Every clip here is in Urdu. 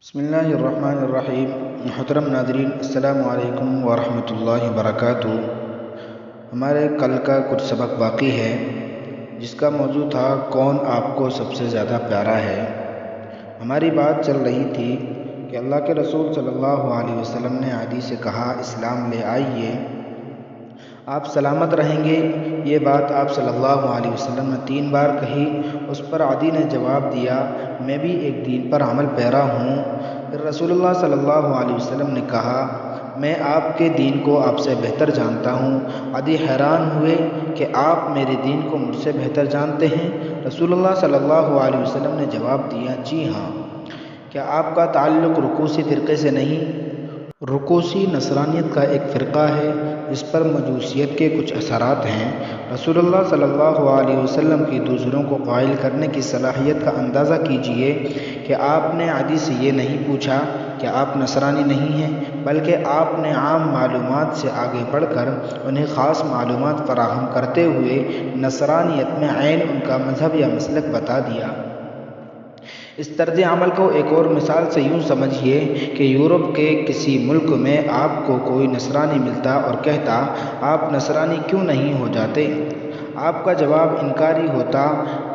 بسم اللہ الرحمن الرحیم۔ محترم ناظرین، السلام علیکم ورحمۃ اللہ وبرکاتہ۔ ہمارے کل کا کچھ سبق باقی ہے جس کا موضوع تھا کون آپ کو سب سے زیادہ پیارا ہے۔ ہماری بات چل رہی تھی کہ اللہ کے رسول صلی اللہ علیہ وسلم نے عدی سے کہا اسلام لے آئیے، آپ سلامت رہیں گے۔ یہ بات آپ صلی اللہ علیہ وسلم نے 3 بار کہی۔ اس پر عدی نے جواب دیا میں بھی ایک دین پر عمل پیرا ہوں۔ پھر رسول اللہ صلی اللہ علیہ وسلم نے کہا میں آپ کے دین کو آپ سے بہتر جانتا ہوں۔ عدی حیران ہوئے کہ آپ میرے دین کو مجھ سے بہتر جانتے ہیں۔ رسول اللہ صلی اللہ علیہ وسلم نے جواب دیا جی ہاں۔ کیا آپ کا تعلق رکوسی فرقے سے نہیں؟ رکوسی نصرانیت کا ایک فرقہ ہے جس پر مجوسیت کے کچھ اثرات ہیں۔ رسول اللہ صلی اللہ علیہ وسلم کی دوسروں کو قائل کرنے کی صلاحیت کا اندازہ کیجئے کہ آپ نے عدی سے یہ نہیں پوچھا کہ آپ نصرانی نہیں ہیں، بلکہ آپ نے عام معلومات سے آگے بڑھ کر انہیں خاص معلومات فراہم کرتے ہوئے نصرانیت میں عین ان کا مذہب یا مسلک بتا دیا۔ اس طرز عمل کو ایک اور مثال سے یوں سمجھیے کہ یورپ کے کسی ملک میں آپ کو کوئی نصرانی ملتا اور کہتا آپ نصرانی کیوں نہیں ہو جاتے؟ آپ کا جواب انکاری ہوتا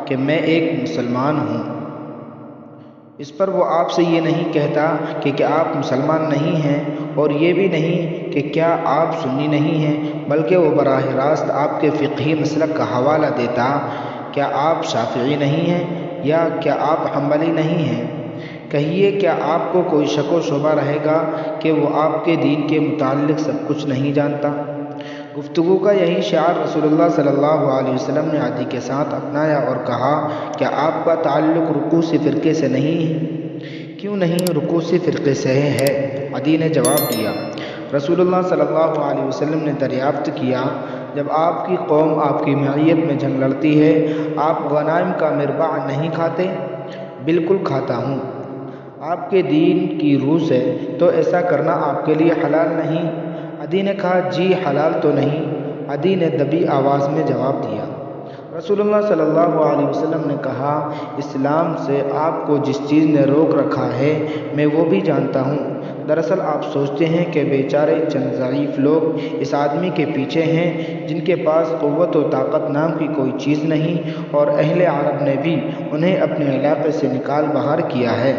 کہ میں ایک مسلمان ہوں۔ اس پر وہ آپ سے یہ نہیں کہتا کہ کیا آپ مسلمان نہیں ہیں، اور یہ بھی نہیں کہ کیا آپ سنی نہیں ہیں، بلکہ وہ براہ راست آپ کے فقہی مسلک کا حوالہ دیتا، کیا آپ شافعی نہیں ہیں یا کیا آپ حنبلی نہیں ہیں؟ کہیے کیا آپ کو کوئی شک و شبہ رہے گا کہ وہ آپ کے دین کے متعلق سب کچھ نہیں جانتا؟ گفتگو کا یہی شعار رسول اللہ صلی اللہ علیہ وسلم نے عدی کے ساتھ اپنایا اور کہا کیا آپ کا تعلق رکوسی فرقے سے نہیں ہے؟ کیوں نہیں رکوسی فرقے سے ہے؟ عدی نے جواب دیا رسول اللہ صلی اللہ علیہ وسلم نے دریافت کیا جب آپ کی قوم آپ کی معیت میں جنگ لڑتی ہے آپ غنائم کا مربع نہیں کھاتے؟ بالکل کھاتا ہوں۔ آپ کے دین کی روح سے تو ایسا کرنا آپ کے لیے حلال نہیں؟ عدی نے کہا جی حلال تو نہیں۔ عدی نے دبی آواز میں جواب دیا۔ رسول اللہ صلی اللہ علیہ وسلم نے کہا اسلام سے آپ کو جس چیز نے روک رکھا ہے میں وہ بھی جانتا ہوں۔ دراصل آپ سوچتے ہیں کہ بیچارے چند ضعیف لوگ اس آدمی کے پیچھے ہیں جن کے پاس قوت و طاقت نام کی کوئی چیز نہیں، اور اہل عرب نے بھی انہیں اپنے علاقے سے نکال باہر کیا ہے۔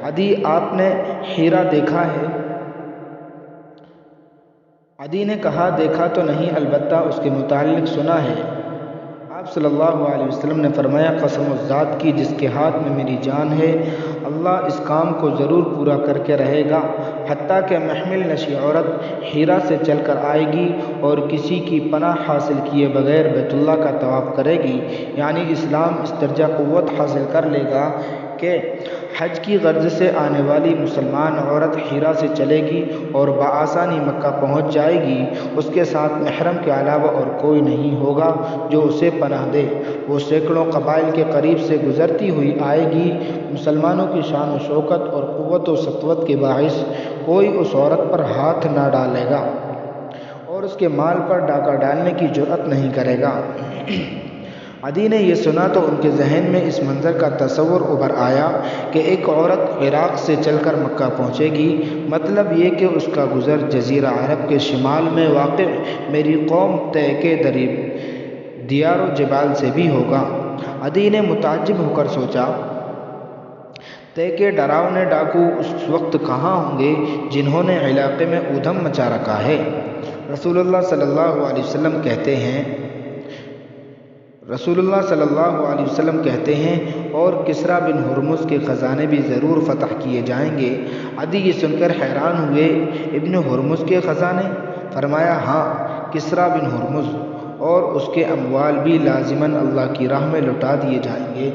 عدی آپ نے ہیرا دیکھا ہے؟ عدی نے کہا دیکھا تو نہیں، البتہ اس کے متعلق سنا ہے۔ آپ صلی اللہ علیہ وسلم نے فرمایا قسم اس ذات کی جس کے ہاتھ میں میری جان ہے، اللہ اس کام کو ضرور پورا کر کے رہے گا، حتیٰ کہ محمل نشی عورت ہیرا سے چل کر آئے گی اور کسی کی پناہ حاصل کیے بغیر بیت اللہ کا طواف کرے گی، یعنی اسلام اس درجہ قوت حاصل کر لے گا کہ حج کی غرض سے آنے والی مسلمان عورت ہیرا سے چلے گی اور بآسانی مکہ پہنچ جائے گی، اس کے ساتھ محرم کے علاوہ اور کوئی نہیں ہوگا جو اسے پناہ دے۔ وہ سینکڑوں قبائل کے قریب سے گزرتی ہوئی آئے گی، مسلمانوں کی شان و شوکت اور قوت و سطوت کے باعث کوئی اس عورت پر ہاتھ نہ ڈالے گا اور اس کے مال پر ڈاکہ ڈالنے کی جرأت نہیں کرے گا۔ عدی نے یہ سنا تو ان کے ذہن میں اس منظر کا تصور ابھر آیا کہ ایک عورت عراق سے چل کر مکہ پہنچے گی، مطلب یہ کہ اس کا گزر جزیرہ عرب کے شمال میں واقع میری قوم طے کے دیار و جبال سے بھی ہوگا۔ عدی نے متعجب ہو کر سوچا طے کے ڈراونے ڈاکو اس وقت کہاں ہوں گے جنہوں نے علاقے میں ادھم مچا رکھا ہے؟ رسول اللہ صلی اللہ علیہ وسلم کہتے ہیں اور کسریٰ بن ہرمز کے خزانے بھی ضرور فتح کیے جائیں گے۔ عدی یہ سن کر حیران ہوئے ابن ہرمز کے خزانے؟ فرمایا ہاں، کسریٰ بن ہرمز، اور اس کے اموال بھی لازماً اللہ کی راہ میں لوٹا دیے جائیں گے۔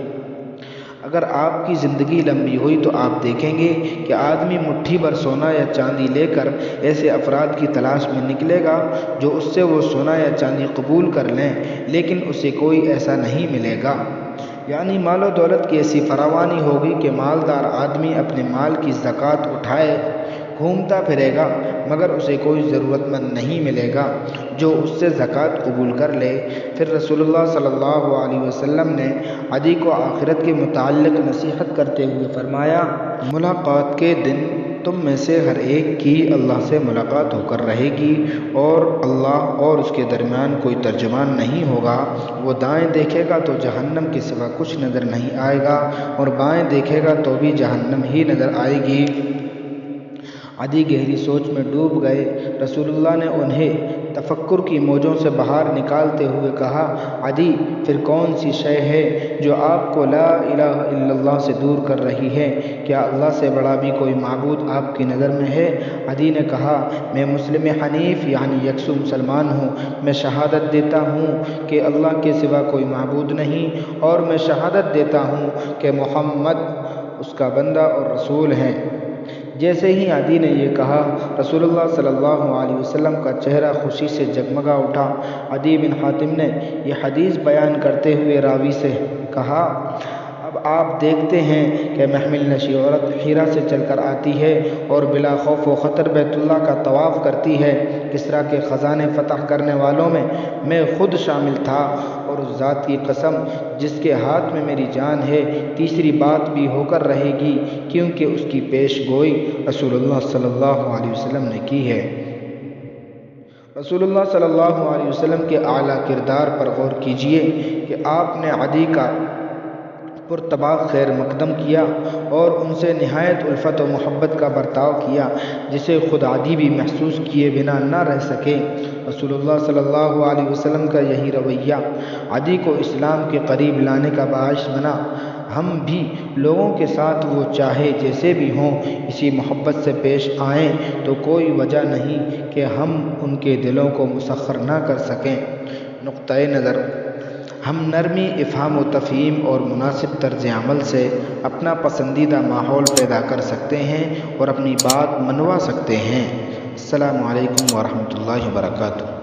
اگر آپ کی زندگی لمبی ہوئی تو آپ دیکھیں گے کہ آدمی مٹھی بھر سونا یا چاندی لے کر ایسے افراد کی تلاش میں نکلے گا جو اس سے وہ سونا یا چاندی قبول کر لیں، لیکن اسے کوئی ایسا نہیں ملے گا۔ یعنی مال و دولت کی ایسی فراوانی ہوگی کہ مالدار آدمی اپنے مال کی زکوٰۃ اٹھائے گھومتا پھرے گا مگر اسے کوئی ضرورت مند نہیں ملے گا جو اس سے زکوٰۃ قبول کر لے۔ پھر رسول اللہ صلی اللہ علیہ وسلم نے عدی کو آخرت کے متعلق نصیحت کرتے ہوئے فرمایا، ملاقات کے دن تم میں سے ہر ایک کی اللہ سے ملاقات ہو کر رہے گی اور اللہ اور اس کے درمیان کوئی ترجمان نہیں ہوگا۔ وہ دائیں دیکھے گا تو جہنم کے سوا کچھ نظر نہیں آئے گا اور بائیں دیکھے گا تو بھی جہنم ہی نظر آئے گی۔ عدی گہری سوچ میں ڈوب گئے۔ رسول اللہ نے انہیں تفکر کی موجوں سے باہر نکالتے ہوئے کہا، عدی، پھر کون سی شے ہے جو آپ کو لا الہ الا اللہ سے دور کر رہی ہے؟ کیا اللہ سے بڑا بھی کوئی معبود آپ کی نظر میں ہے؟ عدی نے کہا، میں مسلم حنیف یعنی یکسو مسلمان ہوں۔ میں شہادت دیتا ہوں کہ اللہ کے سوا کوئی معبود نہیں اور میں شہادت دیتا ہوں کہ محمد اس کا بندہ اور رسول ہیں۔ جیسے ہی عدی نے یہ کہا، رسول اللہ صلی اللہ علیہ وسلم کا چہرہ خوشی سے جگمگا اٹھا۔ عدی بن حاتم نے یہ حدیث بیان کرتے ہوئے راوی سے کہا، اب آپ دیکھتے ہیں کہ محمل نشی عورت حرا سے چل کر آتی ہے اور بلا خوف و خطر بیت اللہ کا طواف کرتی ہے۔ کسریٰ کے خزانے فتح کرنے والوں میں خود شامل تھا اور اس ذات کی قسم جس کے ہاتھ میں میری جان ہے، تیسری بات بھی ہو کر رہے گی کیونکہ اس کی پیش گوئی رسول اللہ صلی اللہ علیہ وسلم نے کی ہے۔ رسول اللہ صلی اللہ علیہ وسلم کے اعلیٰ کردار پر غور کیجئے کہ آپ نے عدی کا پرتباہ خیر مقدم کیا اور ان سے نہایت الفت و محبت کا برتاؤ کیا جسے خود عدی بھی محسوس کیے بنا نہ رہ سکے۔ رسول اللہ صلی اللہ علیہ وسلم کا یہی رویہ عدی کو اسلام کے قریب لانے کا باعث بنا۔ ہم بھی لوگوں کے ساتھ وہ چاہے جیسے بھی ہوں اسی محبت سے پیش آئیں تو کوئی وجہ نہیں کہ ہم ان کے دلوں کو مسخر نہ کر سکیں۔ نقطۂ نظر، ہم نرمی، افہام و تفہیم اور مناسب طرز عمل سے اپنا پسندیدہ ماحول پیدا کر سکتے ہیں اور اپنی بات منوا سکتے ہیں۔ السلام علیکم ورحمۃ اللہ وبرکاتہ۔